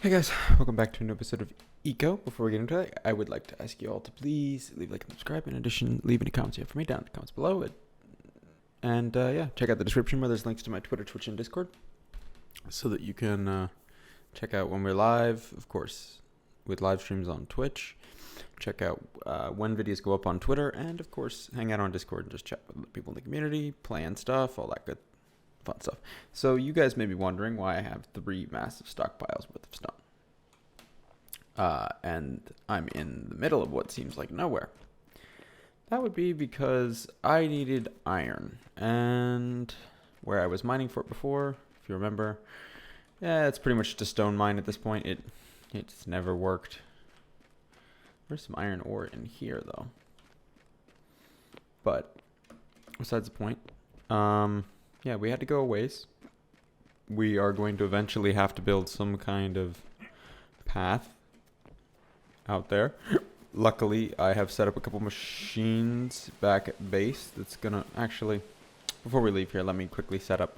Hey guys, welcome back to a new episode of Eco. Before we get into it, I would like to ask you all to please leave a like and subscribe. In addition, leave any comments you have for me down in the comments below. And check out the description where there's links to my Twitter, Twitch, and Discord, so that you can check out when we're live, of course, with live streams on Twitch. Check out when videos go up on Twitter, and of course, hang out on Discord and just chat with other people in the community, plan stuff, all that good fun stuff. So you guys may be wondering why I have 3 massive stockpiles worth of stone. And I'm in the middle of what seems like nowhere. That would be because I needed iron. And where I was mining for it before, if you remember, it's pretty much just a stone mine at this point. It's never worked. There's some iron ore in here, though. But besides the point, we had to go a ways. We are going to eventually have to build some kind of path out there. Luckily, I have set up a couple machines back at base that's gonna actually, before we leave here, let me quickly set up.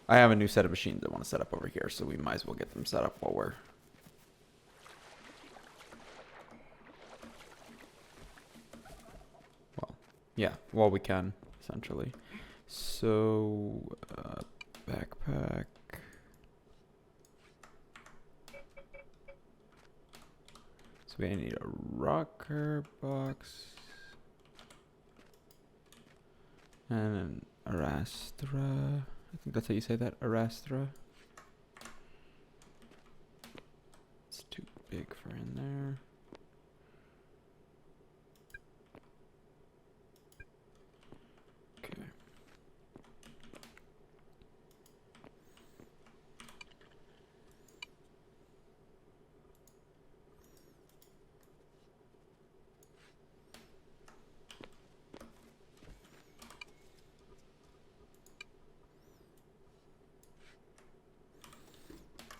I have a new set of machines I want to set up over here, so we might as well get them set up while we're while we can, essentially. So, backpack. So we need a rocker box. And an Arastra. I think that's how you say that, Arastra. It's too big for in there.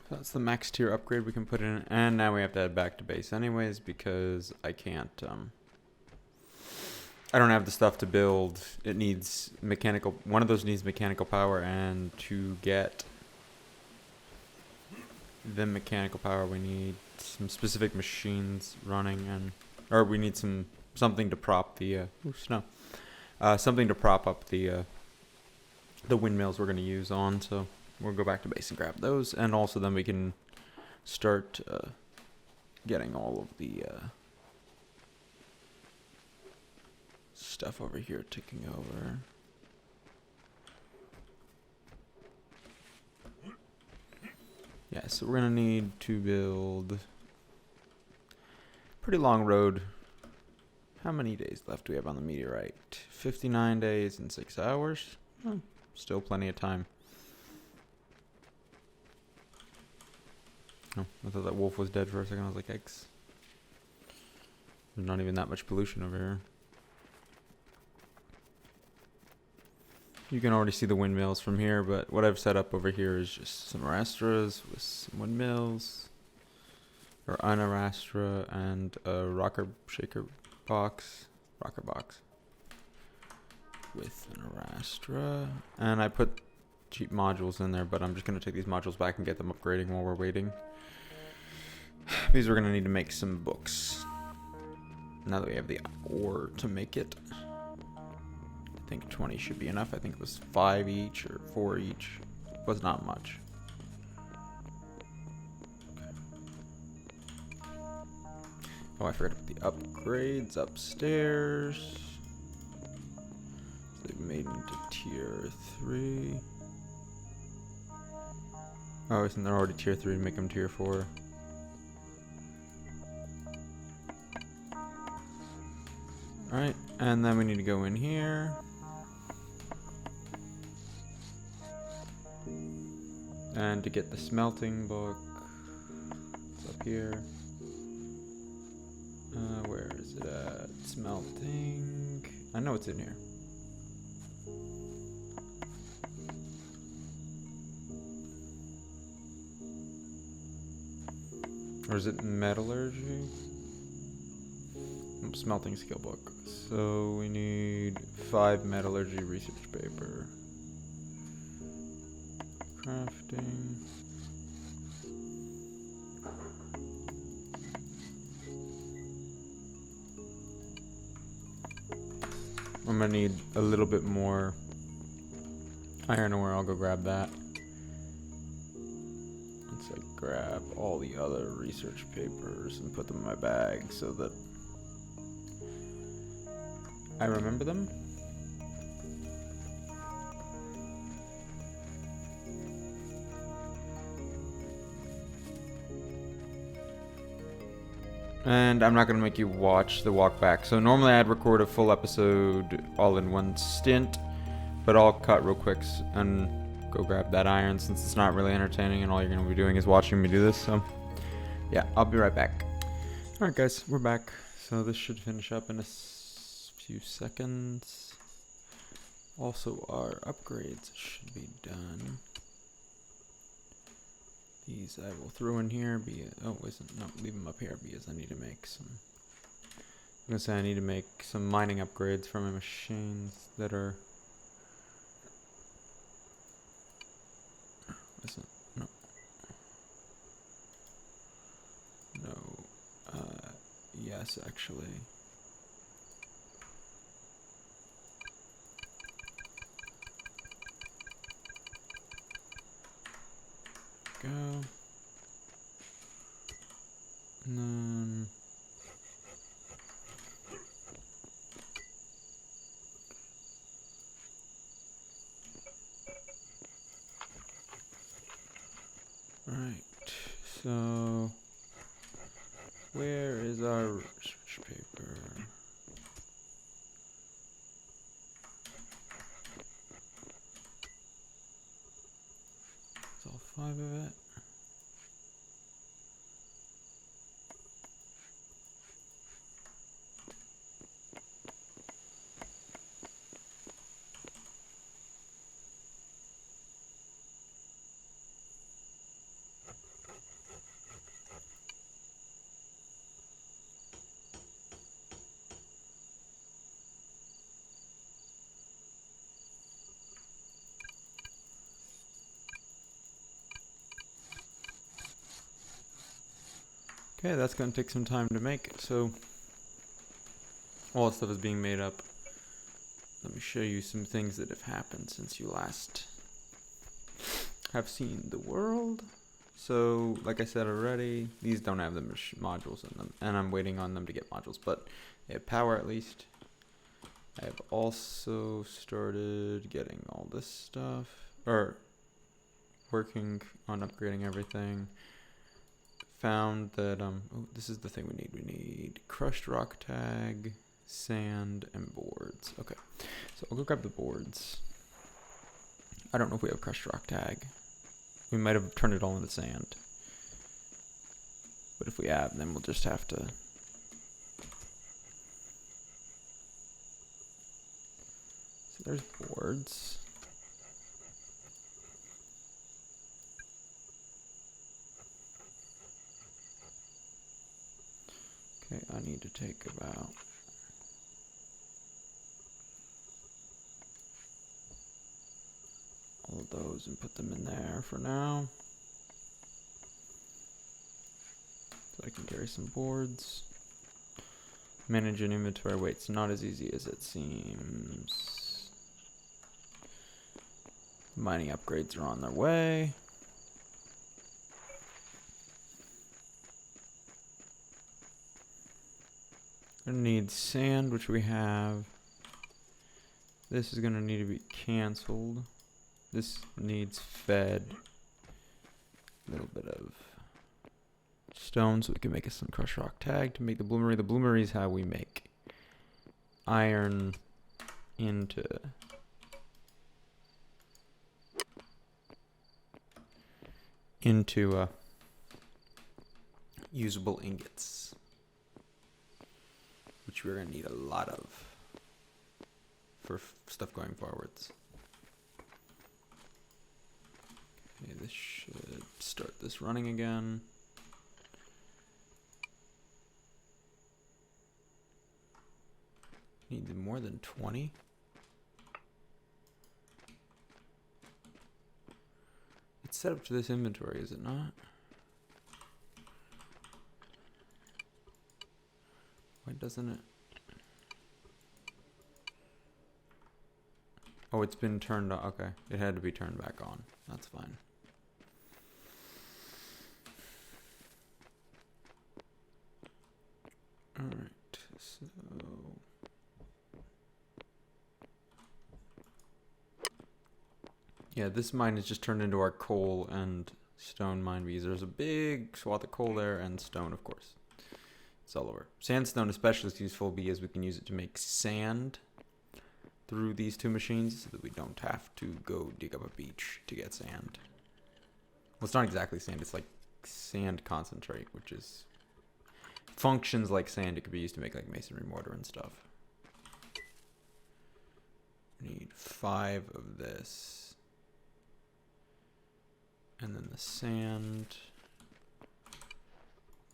That's the max tier upgrade we can put in, and now we have to head back to base anyways because I can't, I don't have the stuff to build. It needs mechanical, one of those needs mechanical power, and to get the mechanical power we need some specific machines running, or we need something to prop the, something to prop up the windmills we're going to use on, so we'll go back to base and grab those, and also then we can start getting all of the stuff over here ticking over. Yeah, so we're gonna need to build pretty long road. How many days left do we have on the meteorite? 59 days and 6 hours. Still plenty of time. Oh, I thought that wolf was dead for a second. I was like, X. There's not even that much pollution over here. You can already see the windmills from here, but what I've set up over here is just some Arastras with some windmills. Or an Arastra and a rocker box with an Arastra. And I put cheap modules in there, but I'm just going to take these modules back and get them upgrading while we're waiting. Because we're going to need to make some books. Now that we have the ore to make it. I think 20 should be enough. I think it was 5 each or 4 each. It was not much. Oh, I forgot to put the upgrades upstairs. They've made into tier 3. Oh, isn't there already tier 3 to make them tier 4? Alright, and then we need to go in here. And to get the smelting book, it's up here. Where is it at? Smelting. I know it's in here. Or is it metallurgy? Smelting skill book. So we need 5 metallurgy research paper. Crafting. I'm gonna need a little bit more iron ore. I'll go grab that. Once I grab all the other research papers and put them in my bag so that I remember them. And I'm not going to make you watch the walk back. So normally I'd record a full episode all in one stint, but I'll cut real quick and go grab that iron since it's not really entertaining and all you're going to be doing is watching me do this. So yeah, I'll be right back. Alright guys, we're back. So this should finish up in a few seconds. Also our upgrades should be done. These I will throw in here. Leave them up here because I need to make some. I'm gonna say I need to make some mining upgrades for my machines that are. No. Yes, actually. Go. And then right. So where is our research paper? It's all 5 of it. Okay, that's going to take some time to make. So all the stuff is being made up. Let me show you some things that have happened since you last have seen the world. So, like I said already, these don't have the modules in them, and I'm waiting on them to get modules, but they have power at least. I have also started getting all this stuff, or working on upgrading everything. Found that, this is the thing we need. We need crushed rock tag, sand, and boards. Okay, so I'll go grab the boards. I don't know if we have crushed rock tag. We might have turned it all into sand. But if we have, then we'll just have to... So there's boards. Okay, I need to take about... all of those and put them in there for now. So I can carry some boards. Manage an inventory. Wait, it's not as easy as it seems. Mining upgrades are on their way. Gonna need sand, which we have. This is gonna need to be cancelled. This needs fed. A little bit of stone so we can make us some crushed rock tag to make the bloomery. The bloomery is how we make iron into usable ingots, which we're going to need a lot of for stuff going forwards. Okay, this should start this running again. Need more than 20. It's set up to this inventory, is it not? Why doesn't it? Oh, it's been turned on. Okay, it had to be turned back on. That's fine. Alright, so... yeah, this mine is just turned into our coal and stone mine because there's a big swath of coal there and stone, of course. It's all over. Sandstone especially is useful because we can use it to make sand through these two machines so that we don't have to go dig up a beach to get sand. Well, it's not exactly sand. It's like sand concentrate, which is functions like sand. It could be used to make like masonry mortar and stuff. Need 5 of this. And then the sand.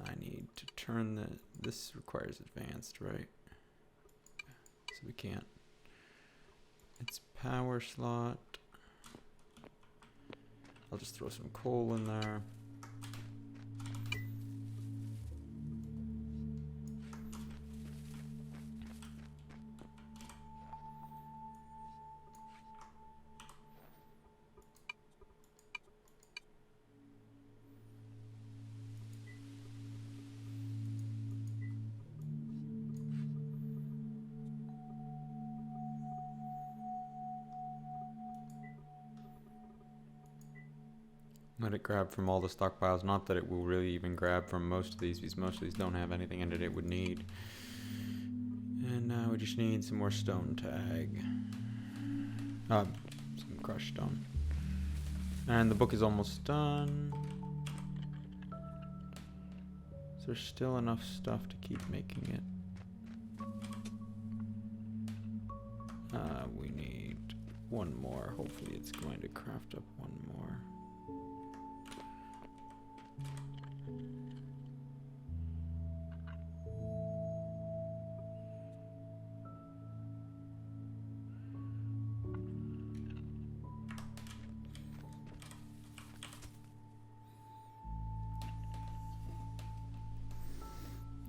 I need to turn this requires advanced, right? So we can't. It's power slot. I'll just throw some coal in there. Let it grab from all the stockpiles. Not that it will really even grab from most of these, because most of these don't have anything in it it would need. And now we just need some more stone tag. Some crushed stone. And the book is almost done. Is there still enough stuff to keep making it? We need one more. Hopefully it's going to craft up one more.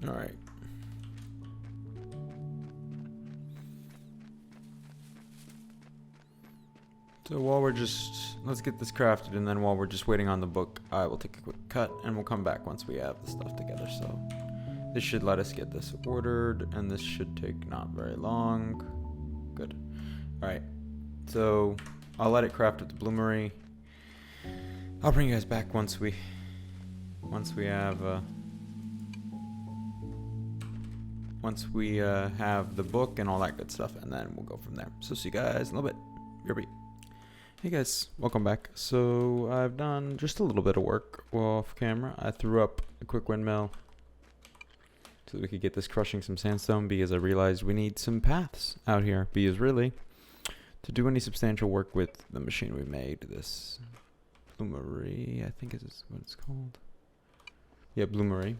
All right. So while we're let's get this crafted, and then while we're just waiting on the book, I will take a quick cut, and we'll come back once we have the stuff together. So this should let us get this ordered, and this should take not very long. Good. All right. So I'll let it craft at the bloomery. I'll bring you guys back once we have have the book and all that good stuff, and then we'll go from there. So see you guys in a little bit. BRB. Hey guys, welcome back. So I've done just a little bit of work off camera. I threw up a quick windmill so that we could get this crushing some sandstone, because I realized we need some paths out here, because really, to do any substantial work with the machine we made, this bloomery, I think is what it's called. Yeah, bloomery.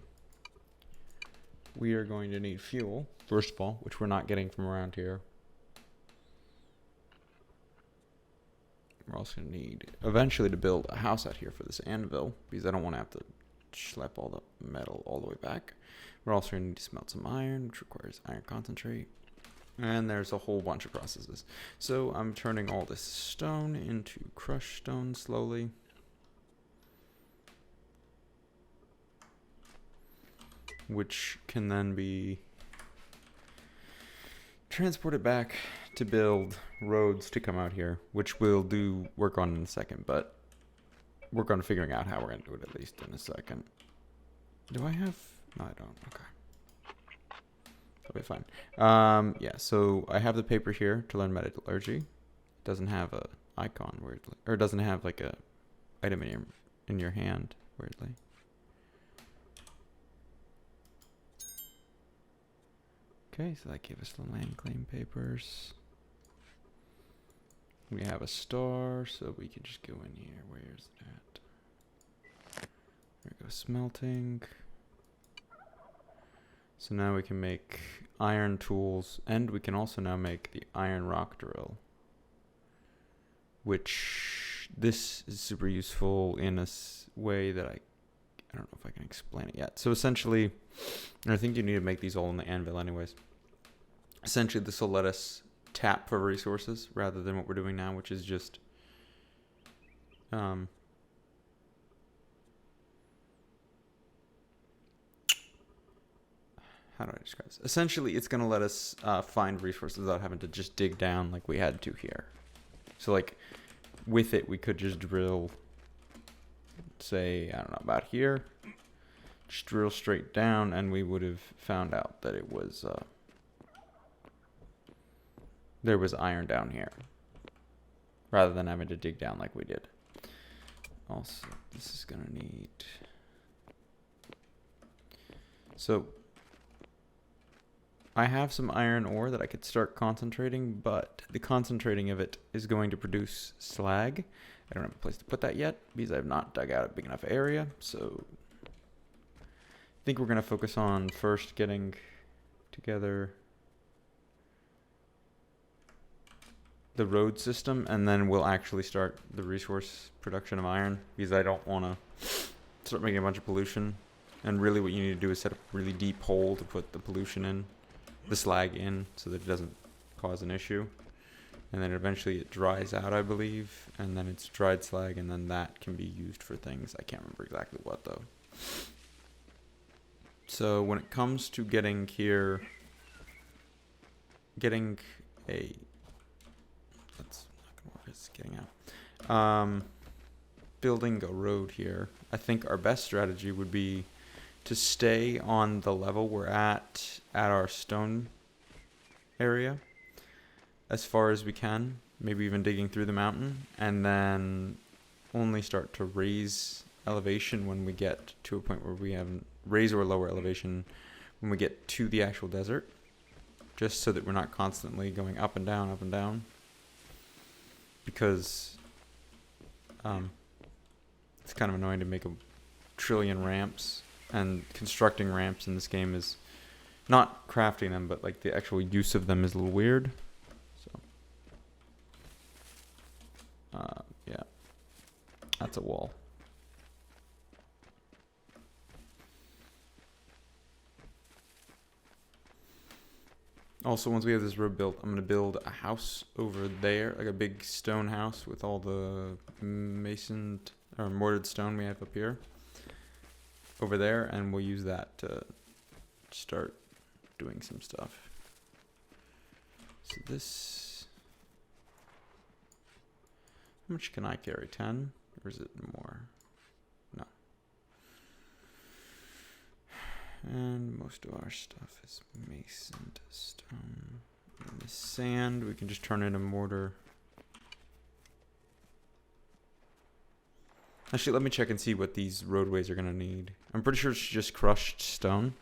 We are going to need fuel, first of all, which we're not getting from around here. We're also going to need, eventually, to build a house out here for this anvil, because I don't want to have to schlep all the metal all the way back. We're also going to need to smelt some iron, which requires iron concentrate. And there's a whole bunch of processes. So I'm turning all this stone into crushed stone slowly. Which can then be transported back to build roads to come out here, which we'll do work on in a second, but work on figuring out how we're going to do it at least in a second. Do I have... no, I don't. Okay. That'll be fine. Yeah, so I have the paper here to learn metallurgy. It doesn't have a icon, weirdly. Or it doesn't have like a item in your hand, weirdly. Okay, so that gave us the land claim papers. We have a star, so we can just go in here. Where's it at? There we go, smelting. So now we can make iron tools, and we can also now make the iron rock drill. Which, this is super useful in a way that I don't know if I can explain it yet. So essentially, and I think you need to make these all in the anvil anyways. Essentially, this will let us tap for resources rather than what we're doing now, which is just how do I describe this? Essentially, it's going to let us find resources without having to just dig down like we had to here. So, like, with it, we could just drill, say, I don't know, about here. Just drill straight down, and we would have found out that it was, there was iron down here. Rather than having to dig down like we did. Also, this is going to need... So... I have some iron ore that I could start concentrating, but the concentrating of it is going to produce slag. I don't have a place to put that yet because I have not dug out a big enough area. So I think we're going to focus on first getting together the road system, and then we'll actually start the resource production of iron because I don't want to start making a bunch of pollution. And really what you need to do is set up a really deep hole to put the pollution in. The slag in so that it doesn't cause an issue, and then eventually it dries out, I believe, and then it's dried slag, and then that can be used for things. I can't remember exactly what though. So when it comes to getting here, getting a that's not gonna work, it's getting out, building a road here, I think our best strategy would be to stay on the level we're at our stone area as far as we can, maybe even digging through the mountain, and then only start to raise elevation when we get to a point where we have raise or lower elevation when we get to the actual desert, just so that we're not constantly going up and down, because it's kind of annoying to make a trillion ramps. And constructing ramps in this game is not crafting them, but like the actual use of them is a little weird. So, yeah, that's a wall. Also, once we have this road built, I'm going to build a house over there, like a big stone house with all the masoned or mortared stone we have up here. Over there, and we'll use that to start doing some stuff. So this, how much can I carry? 10? Or is it more? No. And most of our stuff is masoned stone. And the sand, we can just turn into mortar. Actually, let me check and see what these roadways are going to need. I'm pretty sure it's just crushed stone.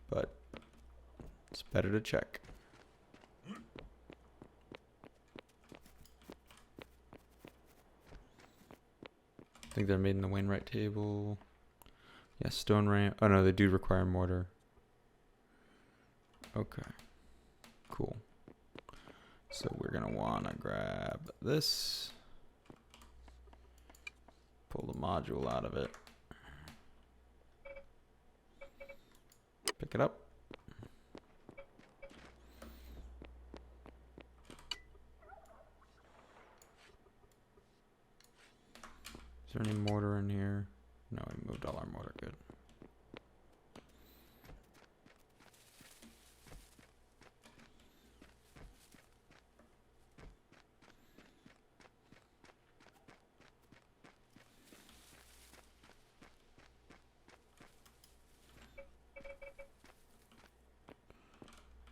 But it's better to check. I think they're made in the Wainwright table. Yeah, stone ramp. Oh no, they do require mortar. Okay. Cool. So we're going to want to grab this, pull the module out of it, pick it up. Is there any mortar in here? No, we moved all our mortar. Good.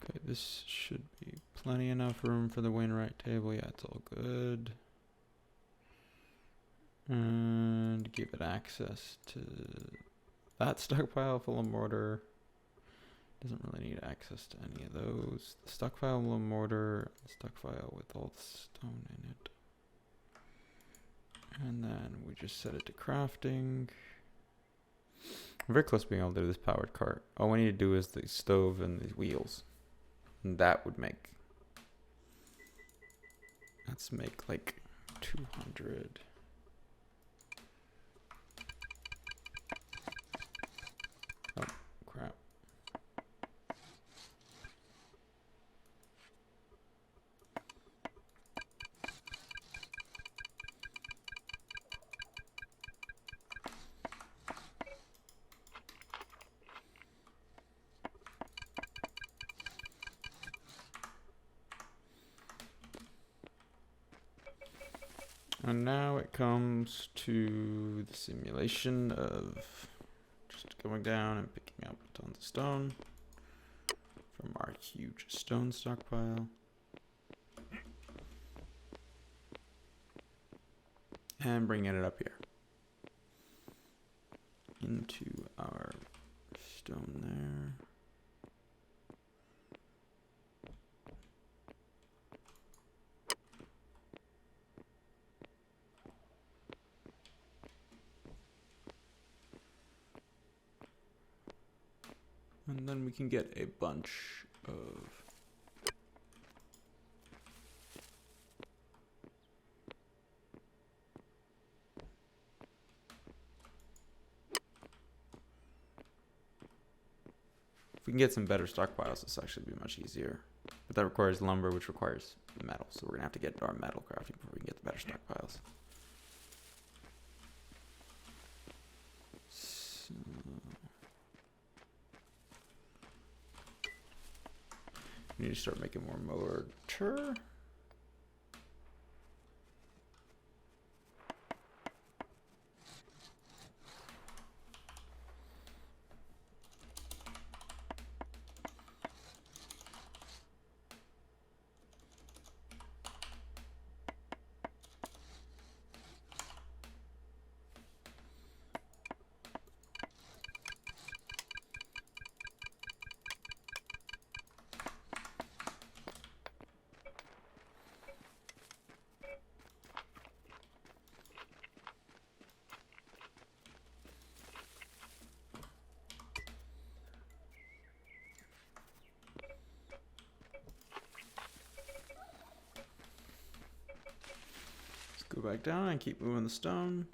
Okay, this should be plenty enough room for the Wainwright table. Yeah, it's all good. And give it access to that stockpile full of mortar. Doesn't really need access to any of those. The stockpile full of mortar, the stockpile with all the stone in it. And then we just set it to crafting. I'm very close to being able to do this powered cart. All we need to do is the stove and these wheels. And that would make, let's make like 200. Oh, crap. And now it comes to the simulation of just going down and picking up tons of stone from our huge stone stockpile. And bringing it up here into our stone there. And then we can get a bunch of if we can get some better stockpiles, this actually be much easier. But that requires lumber, which requires metal. So we're gonna have to get our metal crafting before we can get the better stockpiles. So we need to start making more mortar. Go back down and keep moving the stone.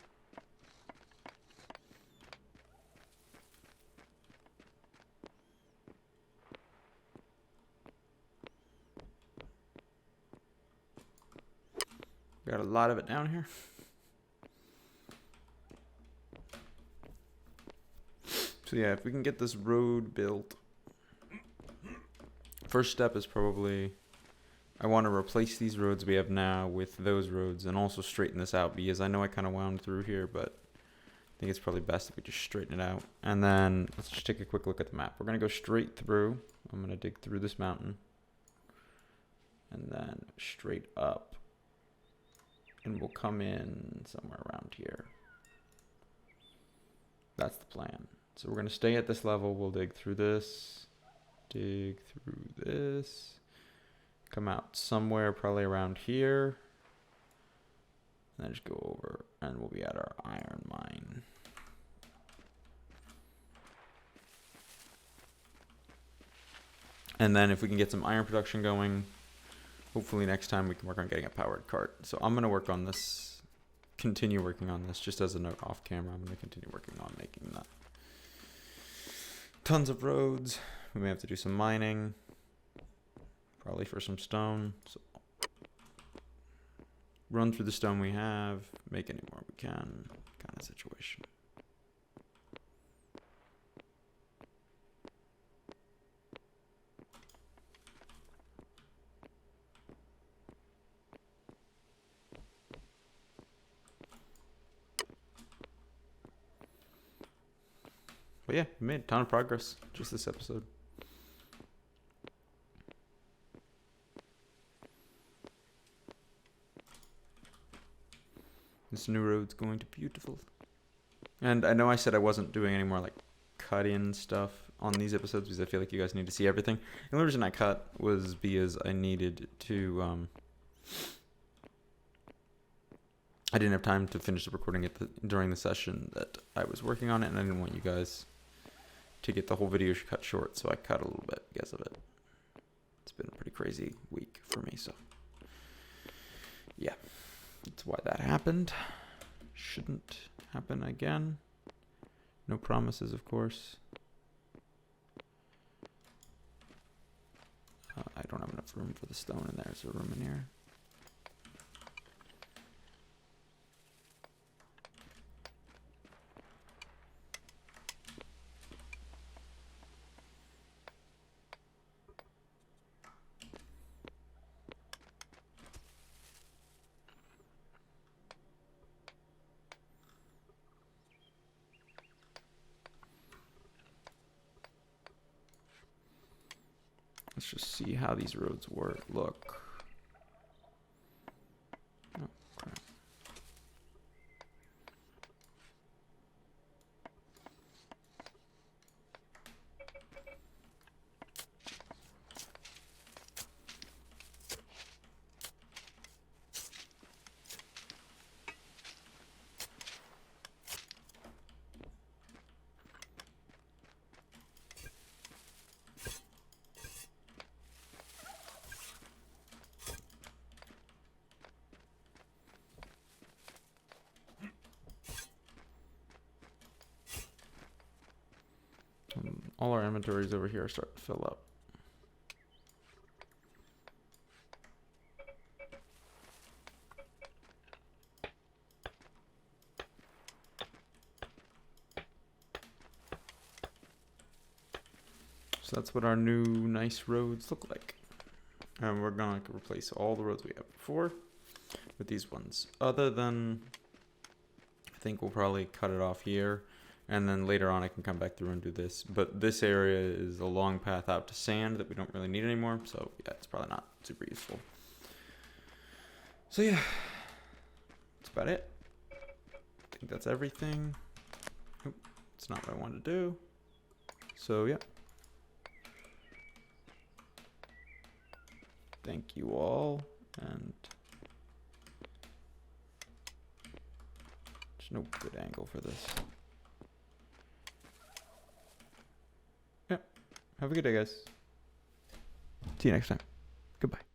Got a lot of it down here. So yeah, if we can get this road built, first step is probably I want to replace these roads we have now with those roads and also straighten this out because I know I kind of wound through here, but I think it's probably best if we just straighten it out. And then let's just take a quick look at the map. We're going to go straight through. I'm going to dig through this mountain and then straight up, and we'll come in somewhere around here. That's the plan. So we're going to stay at this level. We'll dig through this, come out somewhere probably around here, and then just go over and we'll be at our iron mine. And then if we can get some iron production going, hopefully next time we can work on getting a powered cart. So I'm going to work on this, continue working on this, just as a note off camera. I'm going to continue working on making that. Tons of roads. We may have to do some mining, probably for some stone. So run through the stone we have, make any more we can, kind of situation. But yeah, we made a ton of progress just this episode. This new road's going to be beautiful. And I know I said I wasn't doing any more like cut-in stuff on these episodes because I feel like you guys need to see everything. And the only reason I cut was because I needed to I didn't have time to finish the recording during the session that I was working on it, and I didn't want you guys to get the whole video cut short, so I cut a little bit because of it. It's been a pretty crazy week for me, so yeah, that's why that happened. Shouldn't happen again. No promises, of course. I don't have enough room for the stone in there. Is there room in here? Let's just see how these roads look. Oh, crap. All our inventories over here are starting to fill up. So that's what our new nice roads look like. And we're gonna replace all the roads we have before with these ones. Other than, I think we'll probably cut it off here. And then later on I can come back through and do this. But this area is a long path out to sand that we don't really need anymore. So yeah, it's probably not super useful. So yeah, that's about it. I think that's everything. Oop, it's not what I wanted to do. So yeah. Thank you all. And there's no good angle for this. Have a good day, guys. See you next time. Goodbye.